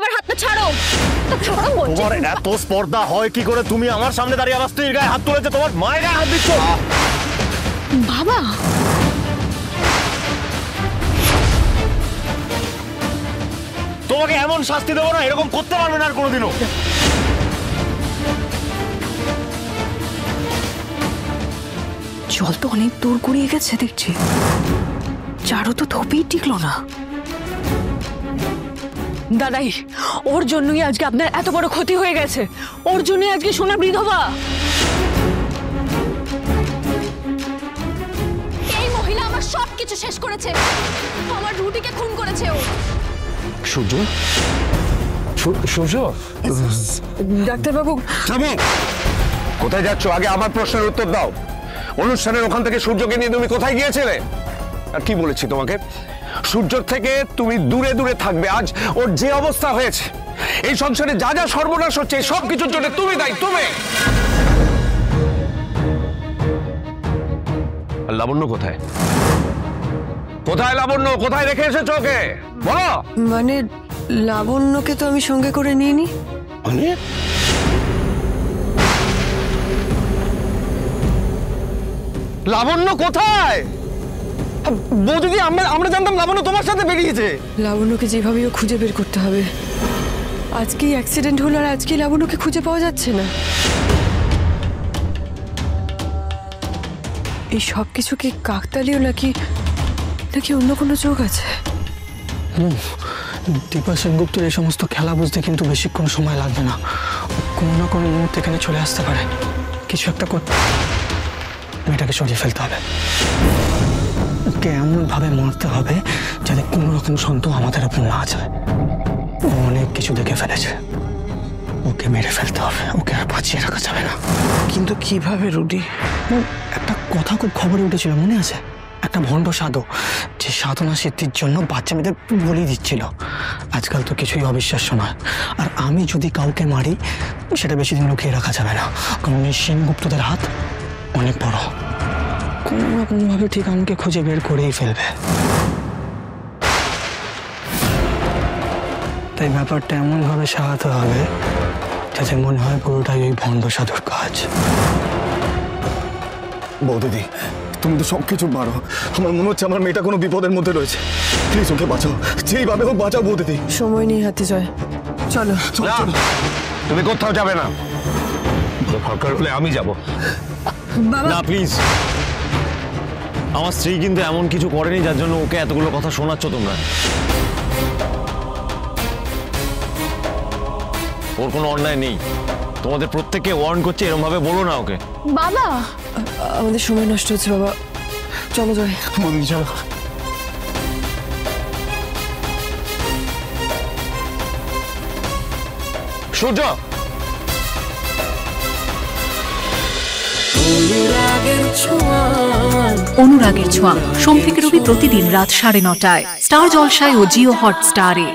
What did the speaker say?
আমার হাতটা ছাড়ো। ছাড়ো বলছি। তোমার এত স্পর্ধা হয় কি করে? তুমি আমার সামনে দাঁড়িয়ে আমার স্ত্রীর গায়ে হাত তুলেছে, তোমার মায়ের গায়ে হাত দিচ্ছ। বাবা তোমাকে এমন শাস্তি দেবো না, এরকম করতে পারবে না আর কোনোদিনও। জল তো অনেক দূর গড়িয়ে গেছে দেখছি, চারও তো ধোপেই টিকলো না। দাদাই, ওর জন্যই আজকে আপনার এত বড় ক্ষতি হয়ে গেছে। ওর জন্যই আজকে সোনা বিধবা। এই মহিলা আমার সবকিছু শেষ করেছে। আমার রুটিকে খুন করেছে ও। সূর্য, সূর্য, ডাক্তারবাবু। কোথায় যাচ্ছ? আগে আমার প্রশ্নের উত্তর দাও। অনুষ্ঠানের ওখান থেকে সূর্যকে নিয়ে তুমি কোথায় গিয়েছিলে? আর কি বলেছি তোমাকে? সূর্যর থেকে তুমি দূরে দূরে থাকবে। আজ ওর যে অবস্থা হয়েছে, এই সংসারে যা যা সর্বনাশ হচ্ছে, সব কিছুর জন্য তুমি দায়ী। তুমি লাবণ্য কোথায়? কোথায় লাবণ্য? কোথায় রেখে এসেছো ওকে? বলো। মানে লাবণ্যকে তো আমি সঙ্গে করে নিইনি। মানে লাবণ্য কোথায়? বৌদিদি, আমরা জানতাম লাবণ্য তোমার সাথে বেরিয়েছে। লাবণ্যকে যেভাবেও খুঁজে বের করতে হবে। আজকেই অ্যাক্সিডেন্ট হলো আর আজকেই লাবণ্যকে খুঁজে পাওয়া যাচ্ছে না। এই সব কিছু কি কাকতালীয় নাকি নাকি অন্য কোনো যোগ আছে? দীপা সেনগুপ্তর এই সমস্ত খেলা বুঝতে কিন্তু বেশিক্ষণ সময় লাগবে না। কোনো না কোনো মুহূর্তে এখানে চলে আসতে পারে। কিছু একটা করতে, মেয়েটাকে সরিয়ে ফেলতে হবে। ওকে এমনভাবে মারতে হবে যাতে কোনো রকম সন্দেহ আমাদের উপর না যায়। ও অনেক কিছু দেখে ফেলেছে, ওকে মেরে ফেলতে হবে। ওকে আর বাঁচিয়ে রাখা যাবে না। কিন্তু কিভাবে রুডি? একটা কথা খুব খবরে উঠেছিল, মনে আছে? একটা ভণ্ড সাধু যে সাধনা সিদ্ধির জন্য বাচ্চা মেয়েদের বলি দিচ্ছিল। আজকাল তো কিছুই অবিশ্বাস্য নয়। আর আমি যদি কাউকে মারি, সেটা বেশি দিন লুকিয়ে রাখা যাবে না, কারণ এই সেনগুপ্তদের হাত অনেক বড়। কোনো না কোনোভাবে ঠিক আমাকে খুঁজে বের করেই ফেলবে। তাই ব্যাপারটা এমনভাবে সাজাতে হবে যাতে মনে হয় পুরোটাই ওই ভণ্ড সাধুর কাজ। বৌদিদি, তুমি তো সবকিছু পারো। আমার মনে হচ্ছে আমার মেয়েটা কোনো বিপদের মধ্যে রয়েছে। প্লিজ ওকে বাঁচাও, যেইভাবে হোক বাঁচাও বৌদিদি। সময় নেই হাতে, জয় চলো। তুমি কোথাও যাবে না। দরকার হলে আমি যাব। না প্লিজ, আমার স্ত্রী কিন্তু এমন কিছু করেনি যার জন্য ওকে এতগুলো কথা শোনাচ্ছ তোমরা। ওর কোনো অন্যায় নেই। তোমাদের প্রত্যেককে ওয়ার্ন করছে, এরকম ভাবে বলো না ওকে। বাবা, আমাদের সময় নষ্ট হচ্ছে বাবা, চলো জয়। চলো। সূর্য, অনুরাগের ছোঁয়া সোম থেকে রবি প্রতিদিন রাত 9:30টায় স্টার জলসায় ও জিও হটস্টারে।